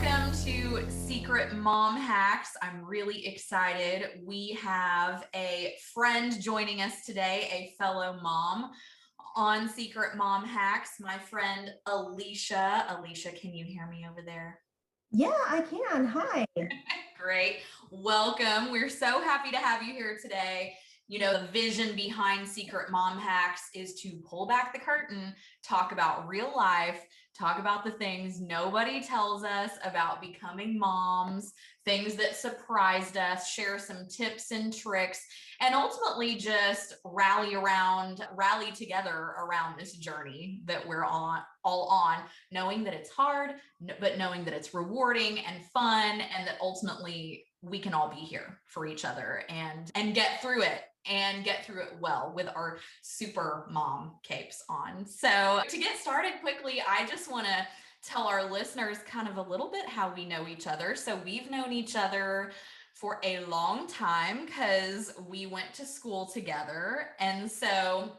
Welcome to Secret Mom Hacks. I'm really excited. We have a friend joining us today, a fellow mom on Secret Mom Hacks, my friend Alicia. Alicia, can you hear me over there? Yeah, I can. Hi. Great. Welcome. We're so happy to have you here today. You know, the vision behind Secret Mom Hacks is to pull back the curtain, talk about real life, talk about the things nobody tells us about becoming moms, things that surprised us, share some tips and tricks, and ultimately just rally together around this journey that we're all on, knowing that it's hard, but knowing that it's rewarding and fun, and that ultimately we can all be here for each other and get through it well with our super mom capes on. So to get started quickly, I just want to tell our listeners kind of a little bit how we know each other. So we've known each other for a long time because we went to school together. And so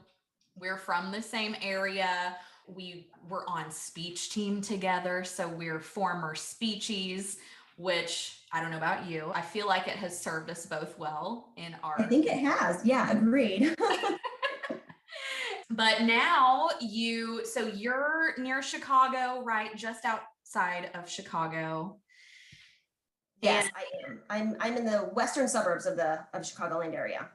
we're from the same area. We were on speech team together. So we're former speechies, which I don't know about you. I feel like it has served us both well in our. I think it has. Yeah, agreed. But now you're near Chicago, right? Just outside of Chicago. Yes, I am. I'm in the western suburbs of Chicagoland area.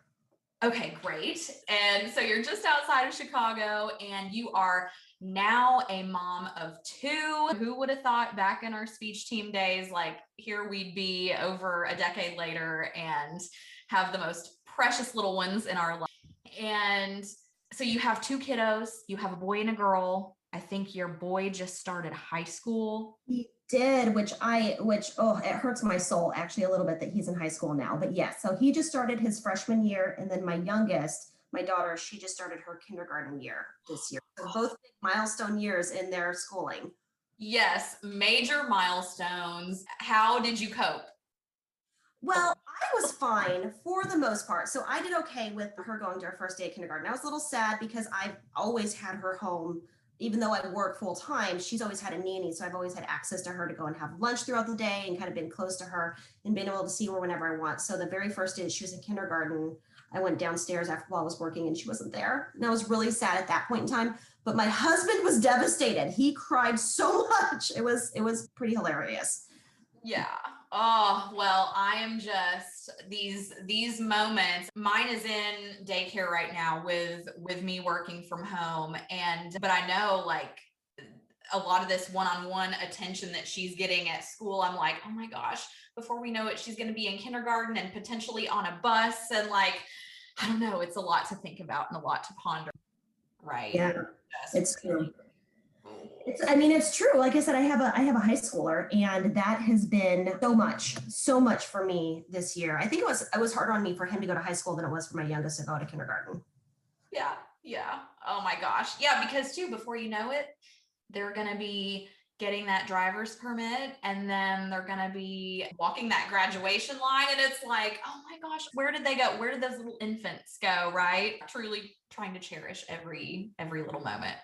Okay, great. And so you're just outside of Chicago and you are now a mom of two. Who would have thought back in our speech team days, like here we'd be over a decade later and have the most precious little ones in our life. And so you have two kiddos, you have a boy and a girl. I think your boy just started high school. He did, which it hurts my soul actually a little bit that he's in high school now. But yes, so he just started his freshman year, and then my youngest, my daughter, she just started her kindergarten year this year. So both big milestone years in their schooling. Yes, major milestones. How did you cope? Well, I was fine for the most part. So I did okay with her going to her first day of kindergarten. I was a little sad because I've always had her home. Even though I work full time, she's always had a nanny. So I've always had access to her to go and have lunch throughout the day and kind of been close to her and been able to see her whenever I want. So the very first day that she was in kindergarten, I went downstairs while I was working and she wasn't there. And I was really sad at that point in time. But my husband was devastated. He cried so much. It was pretty hilarious. Yeah. Oh, well, I am just these moments. Mine is in daycare right now with me working from home. But I know like a lot of this one-on-one attention that she's getting at school, I'm like, oh my gosh, before we know it, she's going to be in kindergarten and potentially on a bus. And like, I don't know, it's a lot to think about and a lot to ponder. Right. Yeah, it's true. It's true. Like I said, I have a high schooler, and that has been so much for me this year. I think it was harder on me for him to go to high school than it was for my youngest to go to kindergarten. Yeah. Yeah. Oh my gosh. Yeah. Because too, before you know it, they're going to be getting that driver's permit, and then they're going to be walking that graduation line. And it's like, oh my gosh, where did they go? Where did those little infants go? Right. Truly trying to cherish every little moment.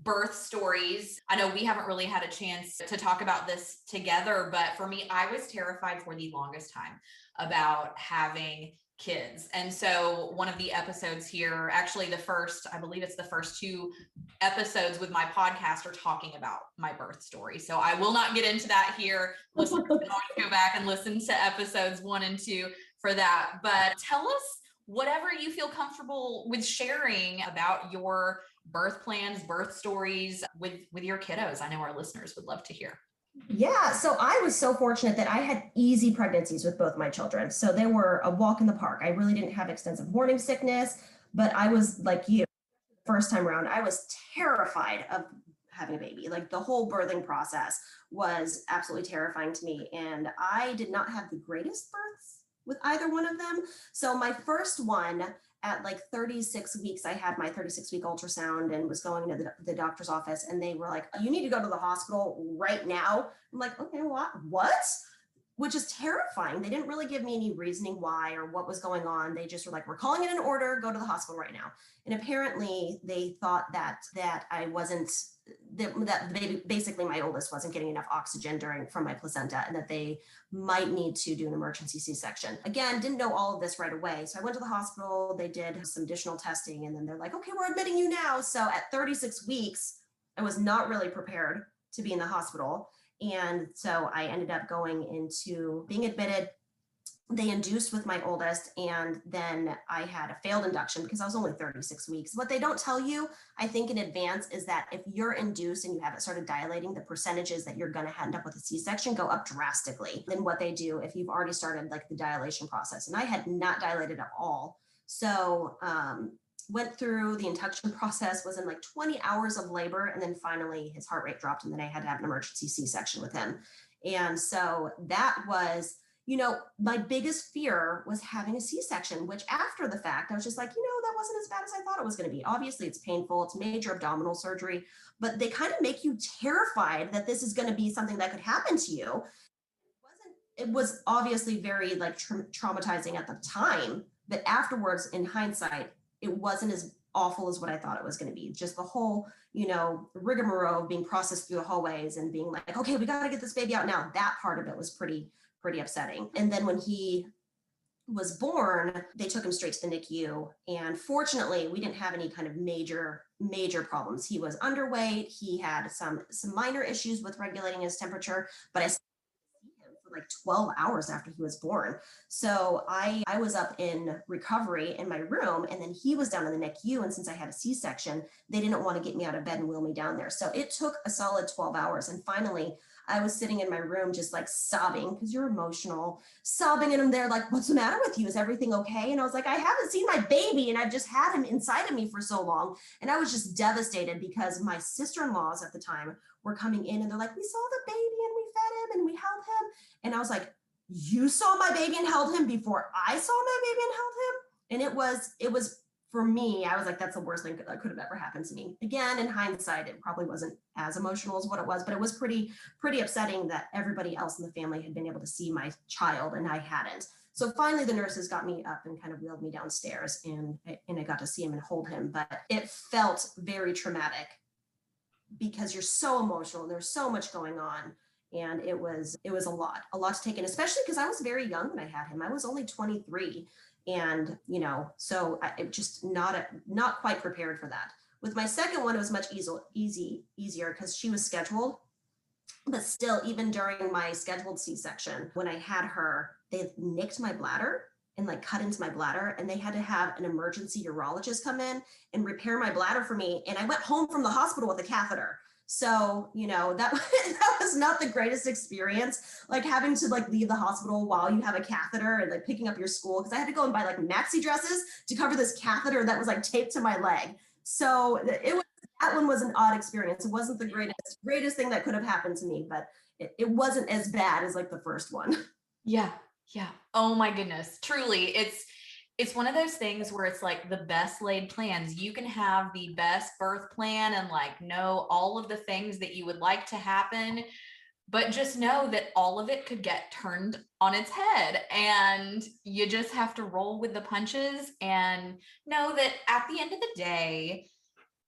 Birth stories. I know we haven't really had a chance to talk about this together, but for me, I was terrified for the longest time about having kids. And so one of the episodes here, actually I believe it's the first two episodes with my podcast are talking about my birth story. So I will not get into that here. Listeners can always go back and listen to episodes 1 and 2 for that. But tell us whatever you feel comfortable with sharing about your birth plans, birth stories with your kiddos. I know our listeners would love to hear. Yeah, so I was so fortunate that I had easy pregnancies with both my children. So they were a walk in the park. I really didn't have extensive morning sickness, but I was like you, first time around, I was terrified of having a baby. Like the whole birthing process was absolutely terrifying to me. And I did not have the greatest births with either one of them. So my first one at like 36 weeks, I had my 36-week ultrasound and was going to the doctor's office, and they were like, oh, you need to go to the hospital right now. I'm like, okay, what? which is terrifying. They didn't really give me any reasoning why or what was going on. They just were like, we're calling it an order, go to the hospital right now. And apparently they thought that I wasn't, that the baby, basically my oldest wasn't getting enough oxygen from my placenta, and that they might need to do an emergency C-section. Again, didn't know all of this right away. So I went to the hospital, they did some additional testing, and then they're like, okay, we're admitting you now. So at 36 weeks, I was not really prepared to be in the hospital. And so I ended up going into being admitted. They induced with my oldest, and then I had a failed induction because I was only 36 weeks. What they don't tell you, I think, in advance is that if you're induced and you haven't started dilating, the percentages that you're going to end up with a C-section go up drastically than what they do if you've already started like the dilation process. And I had not dilated at all. So went through the induction process, was in like 20 hours of labor, and then finally his heart rate dropped, and then I had to have an emergency C-section with him. And so that was, my biggest fear was having a C-section, which after the fact, I was just like, that wasn't as bad as I thought it was going to be. Obviously, it's painful. It's major abdominal surgery, but they kind of make you terrified that this is going to be something that could happen to you. It was obviously very like traumatizing at the time, but afterwards, in hindsight, it wasn't as awful as what I thought it was going to be. Just the whole, rigmarole of being processed through the hallways and being like, okay, we got to get this baby out now. That part of it was pretty upsetting. And then when he was born, they took him straight to the NICU. And fortunately, we didn't have any kind of major problems. He was underweight. He had some minor issues with regulating his temperature, but I like 12 hours after he was born. So I was up in recovery in my room, and then he was down in the NICU. And since I had a C-section, they didn't want to get me out of bed and wheel me down there. So it took a solid 12 hours. And finally, I was sitting in my room just like sobbing, because you're emotional, sobbing, and I'm there like, what's the matter with you? Is everything okay? And I was like, I haven't seen my baby, and I've just had him inside of me for so long. And I was just devastated because my sister-in-laws at the time were coming in, and they're like, we saw the baby and we fed him and we held him. And I was like, you saw my baby and held him before I saw my baby and held him? And it was for me, I was like, that's the worst thing that could have ever happened to me. Again, in hindsight, it probably wasn't as emotional as what it was, but it was pretty upsetting that everybody else in the family had been able to see my child and I hadn't. So finally, the nurses got me up and kind of wheeled me downstairs, and I got to see him and hold him. But it felt very traumatic because you're so emotional and there's so much going on. And it was a lot to take in, especially because I was very young when I had him. I was only 23. And, so I just not quite prepared for that. With my second one, it was much easier because she was scheduled. But still, even during my scheduled C-section, when I had her, they nicked my bladder and like cut into my bladder, and they had to have an emergency urologist come in and repair my bladder for me. And I went home from the hospital with a catheter. So, that was not the greatest experience, like having to like leave the hospital while you have a catheter and like picking up your school, because I had to go and buy like maxi dresses to cover this catheter that was like taped to my leg. So that one was an odd experience. It wasn't the greatest thing that could have happened to me, but it wasn't as bad as like the first one. Yeah. Yeah. Oh my goodness. Truly, it's one of those things where it's like the best laid plans. You can have the best birth plan and like know all of the things that you would like to happen, but just know that all of it could get turned on its head, and you just have to roll with the punches and know that at the end of the day,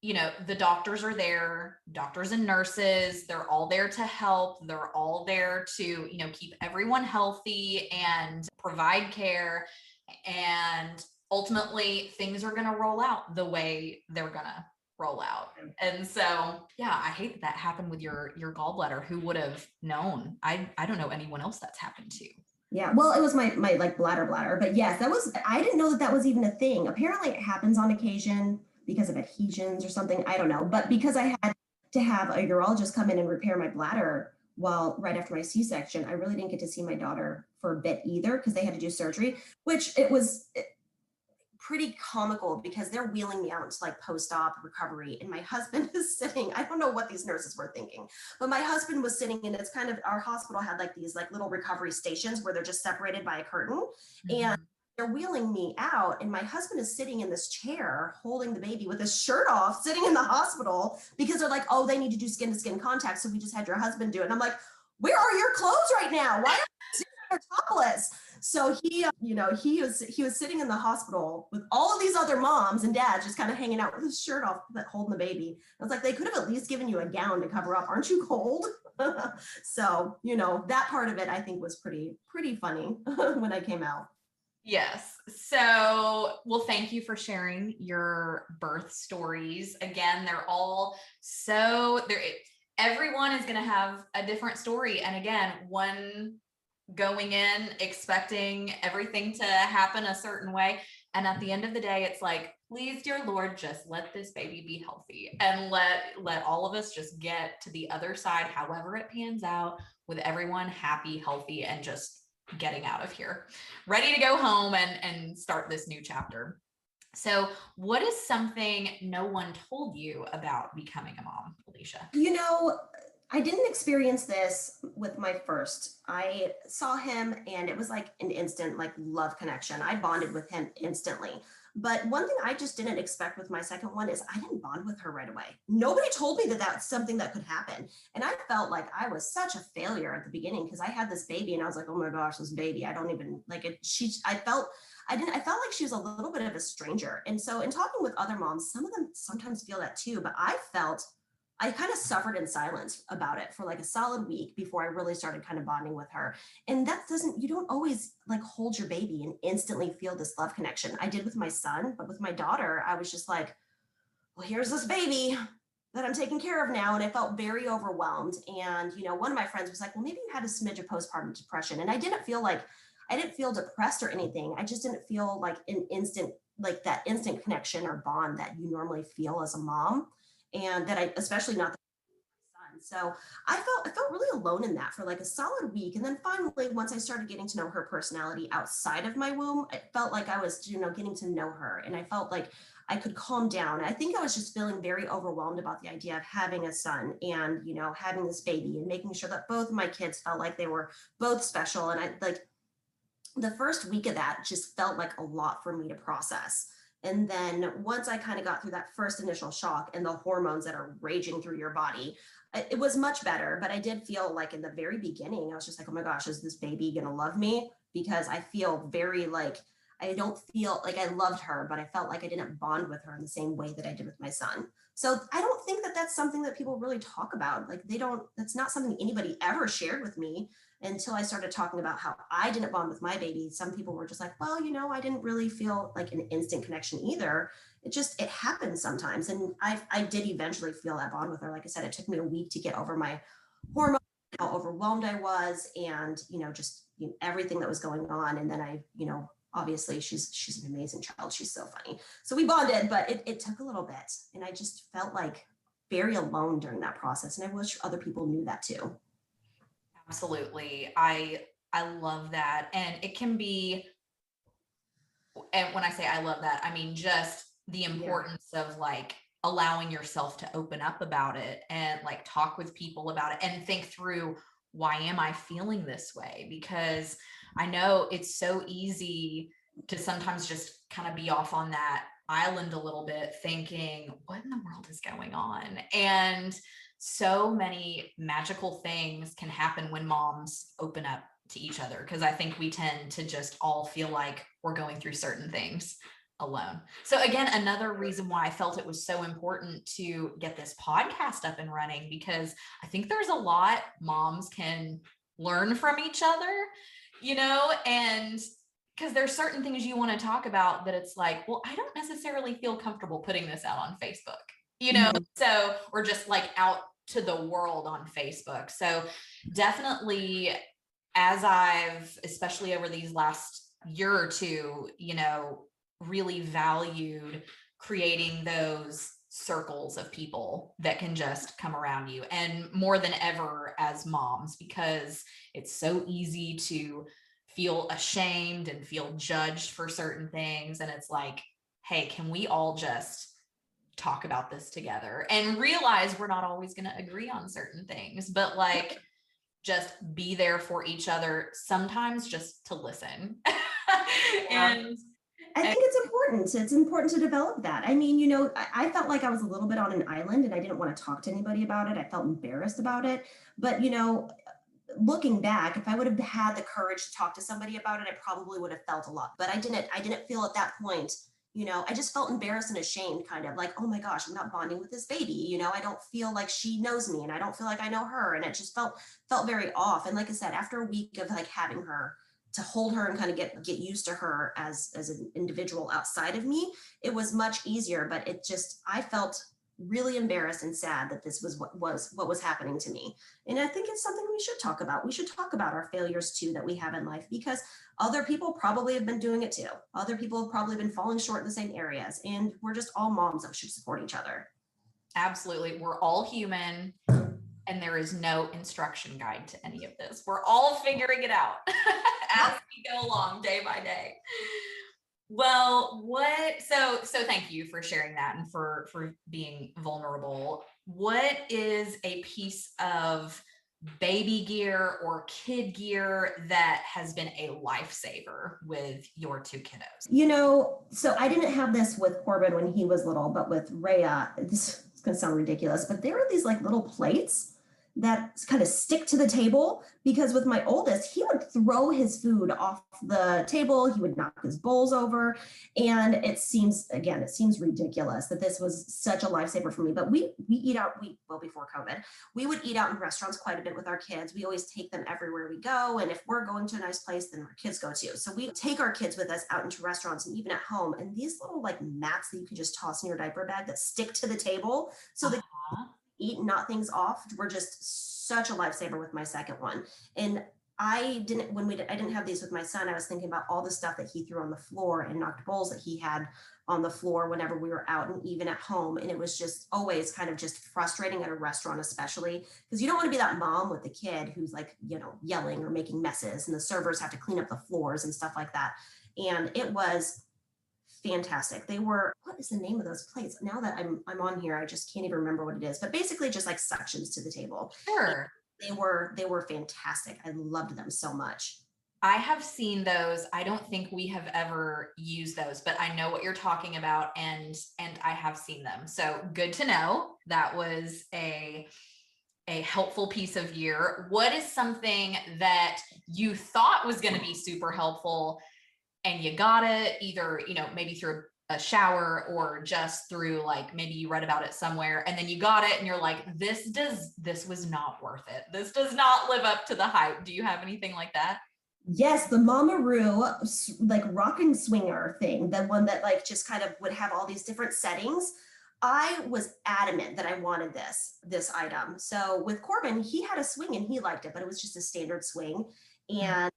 the doctors are there, doctors and nurses, they're all there to help. They're all there to, keep everyone healthy and provide care. And ultimately things are going to roll out the way they're going to roll out. And so, yeah, I hate that happened with your gallbladder. Who would have known? I don't know anyone else that's happened to. Yeah, well, it was my like bladder, but yes, I didn't know that was even a thing. Apparently it happens on occasion because of adhesions or something. I don't know. But because I had to have a urologist come in and repair my bladder right after my C-section, I really didn't get to see my daughter for a bit either, because they had to do surgery, which it was pretty comical because they're wheeling me out into like post-op recovery, and my husband is sitting, I don't know what these nurses were thinking, but my husband was sitting, and it's kind of, our hospital had like these like little recovery stations where they're just separated by a curtain. Mm-hmm. And they're wheeling me out, and my husband is sitting in this chair holding the baby with his shirt off, sitting in the hospital, because they're like, oh, they need to do skin to skin contact, so we just had your husband do it. And I'm like, where are your clothes right now? Why are you sitting her topless. So he was sitting in the hospital with all of these other moms and dads just kind of hanging out with his shirt off, holding the baby. I was like, they could have at least given you a gown to cover up. Aren't you cold? So, that part of it I think was pretty funny when I came out. Yes. So, well, thank you for sharing your birth stories. Again, they're all everyone is going to have a different story. And again, one going in expecting everything to happen a certain way. And at the end of the day, it's like, please, dear Lord, just let this baby be healthy and let all of us just get to the other side, however it pans out, with everyone happy, healthy, and just getting out of here, ready to go home and start this new chapter. So what is something no one told you about becoming a mom, Alicia? I didn't experience this with my first. I saw him and it was like an instant like love connection. I bonded with him instantly. But one thing I just didn't expect with my second one is I didn't bond with her right away. Nobody told me that that's something that could happen. And I felt like I was such a failure at the beginning because I had this baby and I was like, oh my gosh, this baby, I don't even like it. I felt like she was a little bit of a stranger. And so in talking with other moms, some of them sometimes feel that too, but I kind of suffered in silence about it for like a solid week before I really started kind of bonding with her. And you don't always like hold your baby and instantly feel this love connection. I did with my son, but with my daughter, I was just like, well, here's this baby that I'm taking care of now. And I felt very overwhelmed. And, one of my friends was like, well, maybe you had a smidge of postpartum depression. And I didn't feel depressed or anything. I just didn't feel like that instant connection or bond that you normally feel as a mom. And that especially not my son. So I felt really alone in that for like a solid week. And then finally, once I started getting to know her personality outside of my womb, it felt like I was, getting to know her. And I felt like I could calm down. I think I was just feeling very overwhelmed about the idea of having a son and, having this baby and making sure that both of my kids felt like they were both special. And the first week of that just felt like a lot for me to process. And then once I kind of got through that first initial shock and the hormones that are raging through your body, it was much better. But I did feel like in the very beginning, I was just like, oh my gosh, is this baby going to love me? Because I feel very like, I don't feel like I loved her, but I felt like I didn't bond with her in the same way that I did with my son. So I don't think that that's something that people really talk about. Like that's not something anybody ever shared with me until I started talking about how I didn't bond with my baby. Some people were just like, well, I didn't really feel like an instant connection either. It happens sometimes. And I did eventually feel that bond with her. Like I said, it took me a week to get over my hormones, how overwhelmed I was, and, everything that was going on. And then obviously she's an amazing child. She's so funny. So we bonded, but it took a little bit. And I just felt like very alone during that process. And I wish other people knew that too. Absolutely. I love that. And it can be, and when I say I love that, I mean just the importance of like allowing yourself to open up about it and like talk with people about it and think through, why am I feeling this way? Because I know it's so easy to sometimes just kind of be off on that island a little bit thinking, what in the world is going on? And so many magical things can happen when moms open up to each other, because I think we tend to just all feel like we're going through certain things alone. So again, another reason why I felt it was so important to get this podcast up and running, because I think there's a lot moms can learn from each other, and because there's certain things you want to talk about that it's like, well, I don't necessarily feel comfortable putting this out on Facebook, Mm-hmm. so, or just like out to the world on Facebook. So definitely, as I've, especially over these last year or two, really valued creating those circles of people that can just come around you, and more than ever as moms, because it's so easy to feel ashamed and feel judged for certain things. And it's like, hey, can we all just talk about this together and realize we're not always going to agree on certain things, but like just be there for each other, sometimes just to listen. And I think it's important. It's important to develop that. I mean, I felt like I was a little bit on an island and I didn't want to talk to anybody about it. I felt embarrassed about it. But, looking back, if I would have had the courage to talk to somebody about it, I probably would have felt a lot, but I didn't feel at that point, I just felt embarrassed and ashamed, kind of like, oh my gosh, I'm not bonding with this baby. I don't feel like she knows me, and I don't feel like I know her. And it just felt very off. And like I said, after a week of like having her, to hold her and kind of get used to her as an individual outside of me, it was much easier. But I felt really embarrassed and sad that this was what was happening to me. And I think it's something we should talk about. We should talk about our failures too that we have in life, because other people probably have been doing it too. Other people have probably been falling short in the same areas, and we're just all moms that should support each other. Absolutely. We're all human, and there is no instruction guide to any of this. We're all figuring it out as we go along day by day. Well, so thank you for sharing that and for being vulnerable. What is a piece of baby gear or kid gear that has been a lifesaver with your two kiddos? So I didn't have this with Corbin when he was little, but with Rhea, this is going to sound ridiculous, but there are these like little plates that kind of stick to the table, because with my oldest, he would throw his food off the table. He would knock his bowls over. And it seems ridiculous that this was such a lifesaver for me. But we eat out, before COVID, we would eat out in restaurants quite a bit with our kids. We always take them everywhere we go. And if we're going to a nice place, then our kids go too. So we take our kids with us out into restaurants and even at home. And these little like mats that you can just toss in your diaper bag that stick to the table, so that eat and knock things off, were just such a lifesaver with my second one. And I didn't have these with my son, I was thinking about all the stuff that he threw on the floor and knocked bowls that he had on the floor whenever we were out and even at home. And it was just always kind of just frustrating at a restaurant, especially because you don't want to be that mom with the kid who's like, yelling or making messes, and the servers have to clean up the floors and stuff like that. And it was fantastic. They were, what is the name of those plates? Now that I'm on here, I just can't even remember what it is, but basically just like suctions to the table. Sure. They were fantastic. I loved them so much. I have seen those. I don't think we have ever used those, but I know what you're talking about, and I have seen them. So good to know. That was a helpful piece of gear. What is something that you thought was going to be super helpful and you got it either, maybe through a shower or just through like, maybe you read about it somewhere and then you got it and you're like, this was not worth it. This does not live up to the hype. Do you have anything like that? Yes, the Mama-Roo like rocking swinger thing, the one that like just kind of would have all these different settings. I was adamant that I wanted this item. So with Corbin, he had a swing and he liked it, but it was just a standard swing. And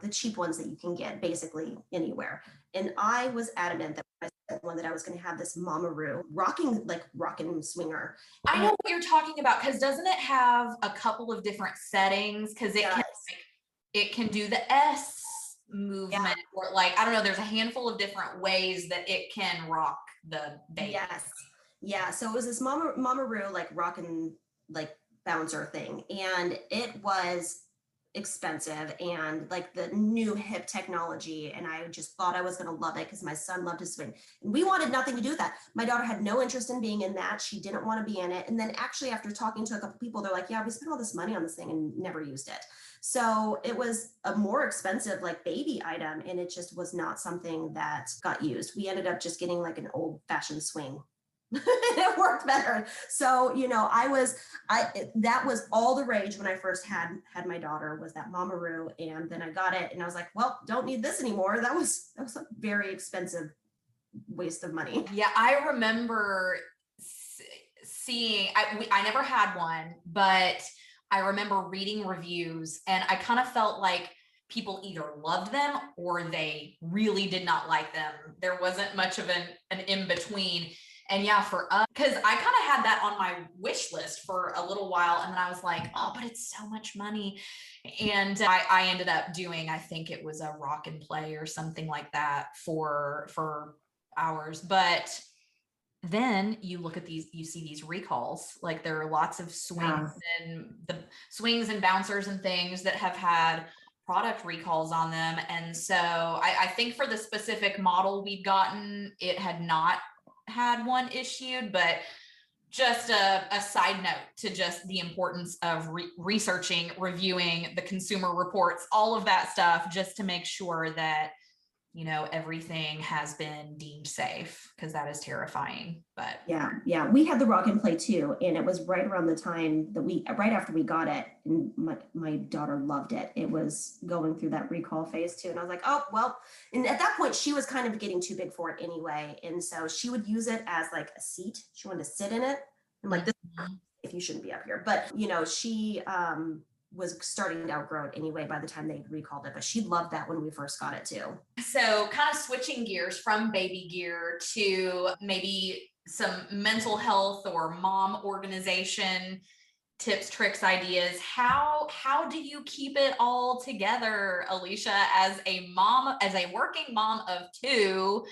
the cheap ones that you can get basically anywhere. And I was adamant that I was going to have this Mama-Roo rocking swinger. I know what you're talking about, because doesn't it have a couple of different settings? Because it can do the S movement, or like, I don't know, there's a handful of different ways that it can rock the baby. Yes. Yeah. So it was this Mama-Roo like rocking like bouncer thing, and it was expensive and like the new hip technology, and I just thought I was going to love it because my son loved to swing, and we wanted nothing to do with that. My daughter had no interest in being in that. She didn't want to be in it. And then actually, after talking to a couple people, they're like, yeah, we spent all this money on this thing and never used it. So it was a more expensive like baby item, and it just was not something that got used. We ended up just getting like an old fashioned swing. It worked better. So, that was all the rage when I first had my daughter, was that Mama-Roo. And then I got it and I was like, well, don't need this anymore. That was a very expensive waste of money. Yeah. I remember seeing, I never had one, but I remember reading reviews, and I kind of felt like people either loved them or they really did not like them. There wasn't much of an in between. And yeah, for us, because I kind of had that on my wish list for a little while. And then I was like, oh, but it's so much money. And I ended up doing, I think it was a Rock and Play or something like that for ours. But then you look at these, you see these recalls, like there are lots of swings and the swings and bouncers and things that have had product recalls on them. And so I think for the specific model we'd gotten, it had not had one issued, but just a side note to just the importance of researching, reviewing the consumer reports, all of that stuff, just to make sure that, you know, everything has been deemed safe, because that is terrifying. But yeah, we had the Rock and Play too, and it was right around the time that right after we got it, and my daughter loved it. It was going through that recall phase too, and I was like, oh well. And at that point, she was kind of getting too big for it anyway, and so she would use it as like a seat. She wanted to sit in it. I'm like, this, if you shouldn't be up here, but you know, she was starting to outgrow it anyway by the time they recalled it, but she loved that when we first got it too. So kind of switching gears from baby gear to maybe some mental health or mom organization tips, tricks, ideas. How do you keep it all together, Alicia, as a mom, as a working mom of two,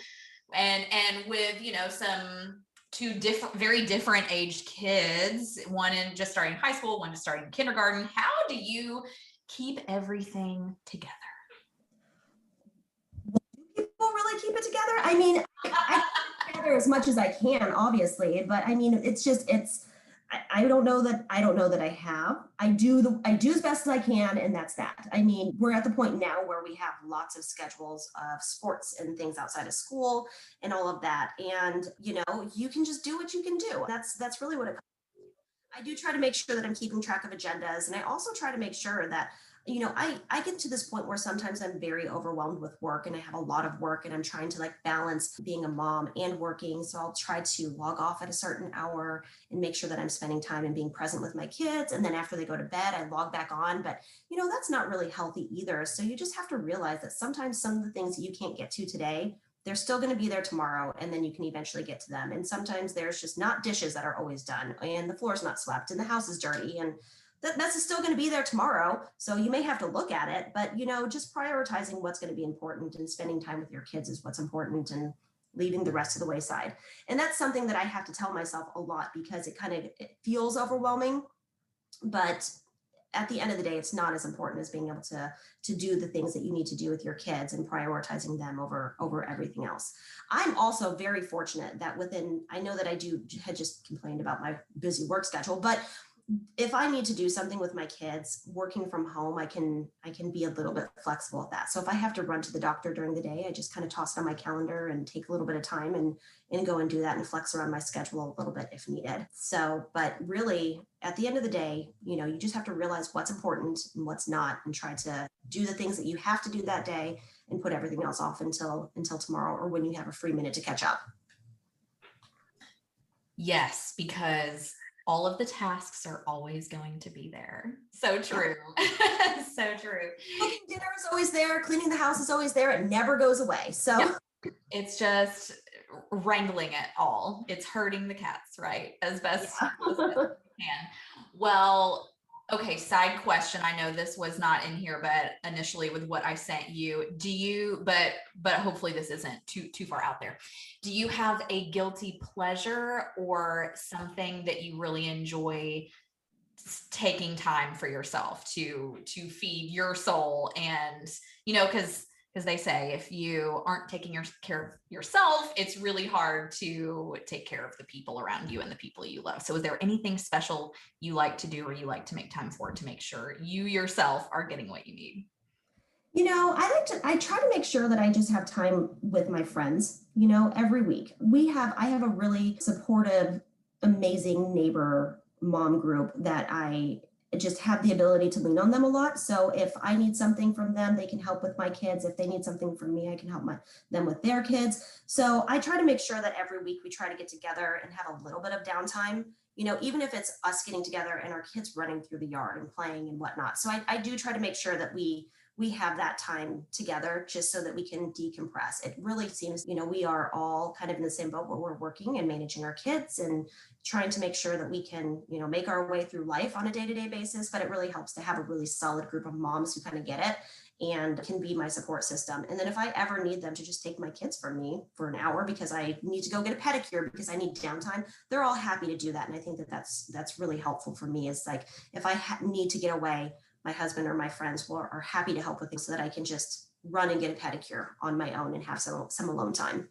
and with, you know, some two very different aged kids, one in just starting high school, one just starting kindergarten. How do you keep everything together? People really keep it together? I mean, I keep it together as much as I can, obviously, but I mean, I don't know that I have. I do as best as I can, and that's that. I mean, we're at the point now where we have lots of schedules of sports and things outside of school and all of that. And you know, you can just do what you can do. That's really what it comes to. I do try to make sure that I'm keeping track of agendas, and I also try to make sure that, you know, I get to this point where sometimes I'm very overwhelmed with work, and I have a lot of work, and I'm trying to like balance being a mom and working. So I'll try to log off at a certain hour and make sure that I'm spending time and being present with my kids. And then after they go to bed, I log back on. But, you know, that's not really healthy either. So you just have to realize that sometimes some of the things that you can't get to today, they're still going to be there tomorrow, and then you can eventually get to them. And sometimes there's just not dishes that are always done, and the floor's not swept, and the house is dirty, and that's still going to be there tomorrow. So you may have to look at it, but you know, just prioritizing what's going to be important and spending time with your kids is what's important, and leaving the rest of the wayside. And that's something that I have to tell myself a lot, because it feels overwhelming, but at the end of the day, it's not as important as being able to do the things that you need to do with your kids and prioritizing them over everything else. I'm also very fortunate that I know that had just complained about my busy work schedule, but if I need to do something with my kids working from home, I can be a little bit flexible with that. So if I have to run to the doctor during the day, I just kind of toss it on my calendar and take a little bit of time and go and do that and flex around my schedule a little bit if needed. So, but really at the end of the day, you know, you just have to realize what's important and what's not, and try to do the things that you have to do that day and put everything else off until tomorrow, or when you have a free minute to catch up. Yes, because all of the tasks are always going to be there. So true. So true. Cooking dinner is always there. Cleaning the house is always there. It never goes away. So yep. It's just wrangling it all. It's herding the cats, right? As best as we can. Well, okay, side question. I know this was not in here, but initially with what I sent you, but hopefully this isn't too far out there. Do you have a guilty pleasure or something that you really enjoy taking time for yourself to feed your soul? And, you know, because they say if you aren't taking care of yourself, it's really hard to take care of the people around you and the people you love. So is there anything special you like to do or you like to make time for to make sure you yourself are getting what you need? You know, I try to make sure that I just have time with my friends, you know, every week. I have a really supportive, amazing neighbor mom group that I just have the ability to lean on them a lot. So if I need something from them, they can help with my kids. If they need something from me, I can help them with their kids. So I try to make sure that every week we try to get together and have a little bit of downtime, you know, even if it's us getting together and our kids running through the yard and playing and whatnot. So I do try to make sure that we have that time together, just so that we can decompress. It really seems, you know, we are all kind of in the same boat where we're working and managing our kids and trying to make sure that we can, you know, make our way through life on a day-to-day basis. But it really helps to have a really solid group of moms who kind of get it and can be my support system. And then if I ever need them to just take my kids from me for an hour because I need to go get a pedicure because I need downtime, they're all happy to do that. And I think that that's really helpful for me. Is like, if I need to get away, my husband or my friends are happy to help with things so that I can just run and get a pedicure on my own and have some alone time.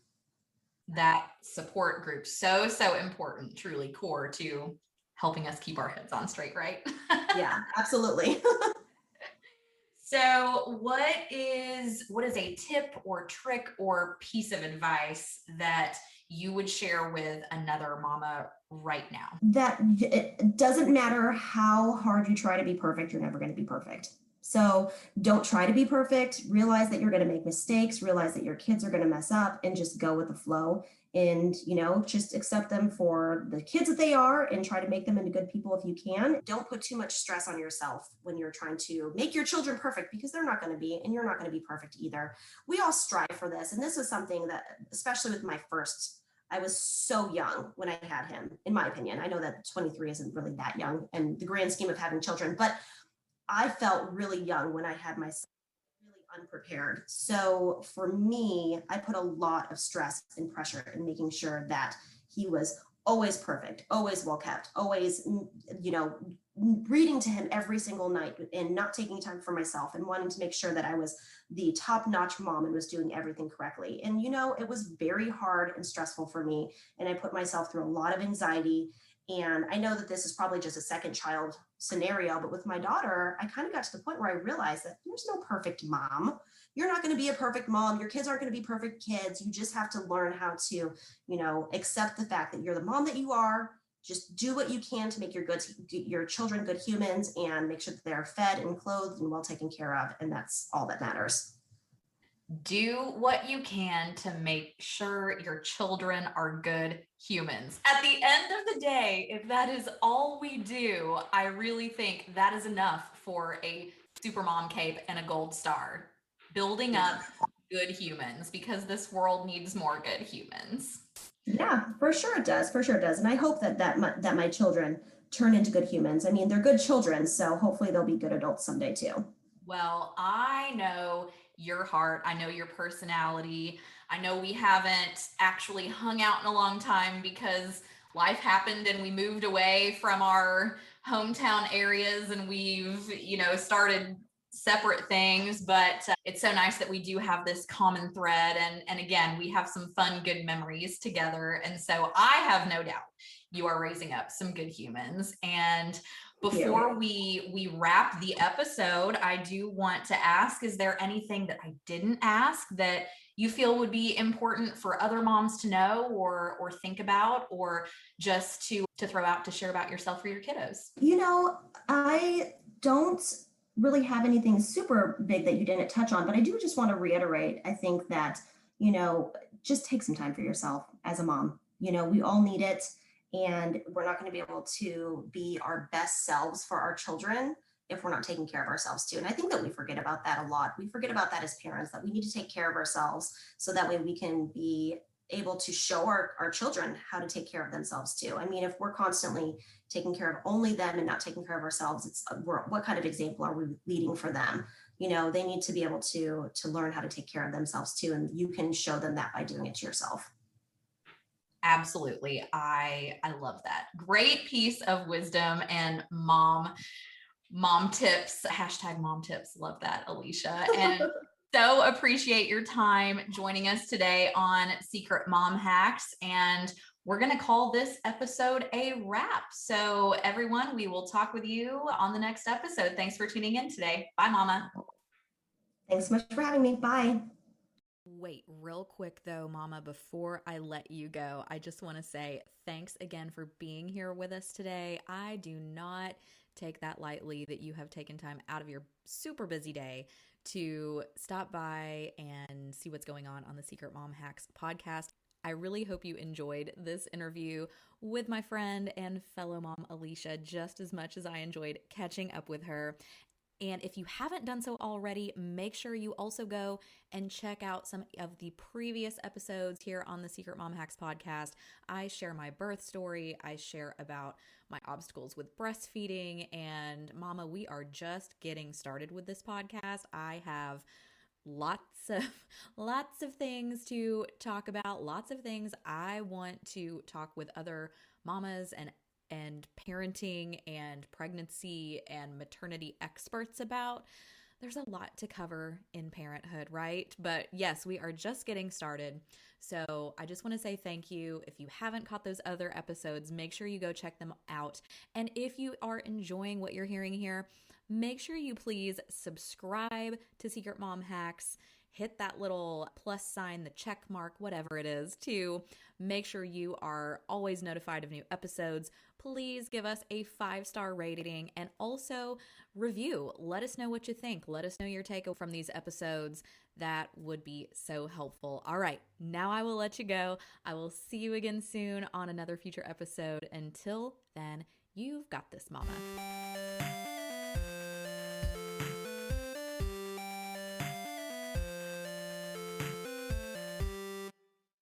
that support group. So, so important, truly core to helping us keep our heads on straight, right? Yeah, absolutely. So, what is a tip or trick or piece of advice that you would share with another mama right now? That it doesn't matter how hard you try to be perfect, you're never going to be perfect. So don't try to be perfect. Realize that you're going to make mistakes, realize that your kids are going to mess up, and just go with the flow. And, just accept them for the kids that they are and try to make them into good people if you can. Don't put too much stress on yourself when you're trying to make your children perfect, because they're not going to be, and you're not going to be perfect either. We all strive for this. And this was something that, especially with my first, I was so young when I had him, in my opinion. I know that 23 isn't really that young in the grand scheme of having children, but I felt really young when I had my son, really unprepared. So for me, I put a lot of stress and pressure in making sure that he was always perfect, always well kept, always, you know, reading to him every single night and not taking time for myself and wanting to make sure that I was the top notch mom and was doing everything correctly. And, it was very hard and stressful for me. And I put myself through a lot of anxiety. And I know that this is probably just a second child scenario, but with my daughter, I kind of got to the point where I realized that there's no perfect mom. You're not going to be a perfect mom. Your kids aren't going to be perfect kids. You just have to learn how to, accept the fact that you're the mom that you are. Just do what you can to make your children good humans, and make sure that they're fed and clothed and well taken care of. And that's all that matters. Do what you can to make sure your children are good humans. At the end of the day, if that is all we do, I really think that is enough for a super mom cape and a gold star. Building up good humans, because this world needs more good humans. Yeah, for sure it does. For sure it does. And I hope that my children turn into good humans. I mean, they're good children, so hopefully they'll be good adults someday too. Well, I know your heart. I know your personality. I know we haven't actually hung out in a long time because life happened and we moved away from our hometown areas and we've, started separate things, but it's so nice that we do have this common thread, and again, we have some fun good memories together, and so I have no doubt you are raising up some good humans. And before we wrap the episode, I do want to ask, is there anything that I didn't ask that you feel would be important for other moms to know or think about, or just to throw out to share about yourself or your kiddos? I don't really have anything super big that you didn't touch on, but I do just want to reiterate, I think that, just take some time for yourself as a mom. We all need it, and we're not going to be able to be our best selves for our children if we're not taking care of ourselves too. And I think that we forget about that a lot. We forget about that as parents, that we need to take care of ourselves so that way we can be able to show our children how to take care of themselves too. I mean, if we're constantly taking care of only them and not taking care of ourselves, what kind of example are we leading for them? They need to be able to learn how to take care of themselves too, and you can show them that by doing it to yourself. Absolutely. I love that. Great piece of wisdom and mom tips, hashtag mom tips. Love that, Alicia. And so appreciate your time joining us today on Secret Mom Hacks. And we're going to call this episode a wrap. So everyone, we will talk with you on the next episode. Thanks for tuning in today. Bye, Mama. Thanks so much for having me. Bye. Wait, real quick though, Mama, before I let you go, I just want to say thanks again for being here with us today. I do not take that lightly that you have taken time out of your super busy day to stop by and see what's going on the Secret Mom Hacks podcast. I really hope you enjoyed this interview with my friend and fellow mom Alicia just as much as I enjoyed catching up with her. And if you haven't done so already, make sure you also go and check out some of the previous episodes here on the Secret Mom Hacks podcast. I share my birth story. I share about my obstacles with breastfeeding. And Mama, we are just getting started with this podcast. I have lots of things to talk about, lots of things I want to talk with other mamas and parenting and pregnancy and maternity experts about. there's a lot to cover in parenthood, right? But yes, we are just getting started. So I just want to say thank you. If you haven't caught those other episodes, make sure you go check them out. And if you are enjoying what you're hearing here, make sure you please subscribe to Secret Mom Hacks. Hit that little plus sign, the check mark, whatever it is, to make sure you are always notified of new episodes. Please give us a 5-star rating and also review. Let us know what you think. Let us know your take from these episodes. That would be so helpful. All right, now I will let you go. I will see you again soon on another future episode. Until then, you've got this, Mama.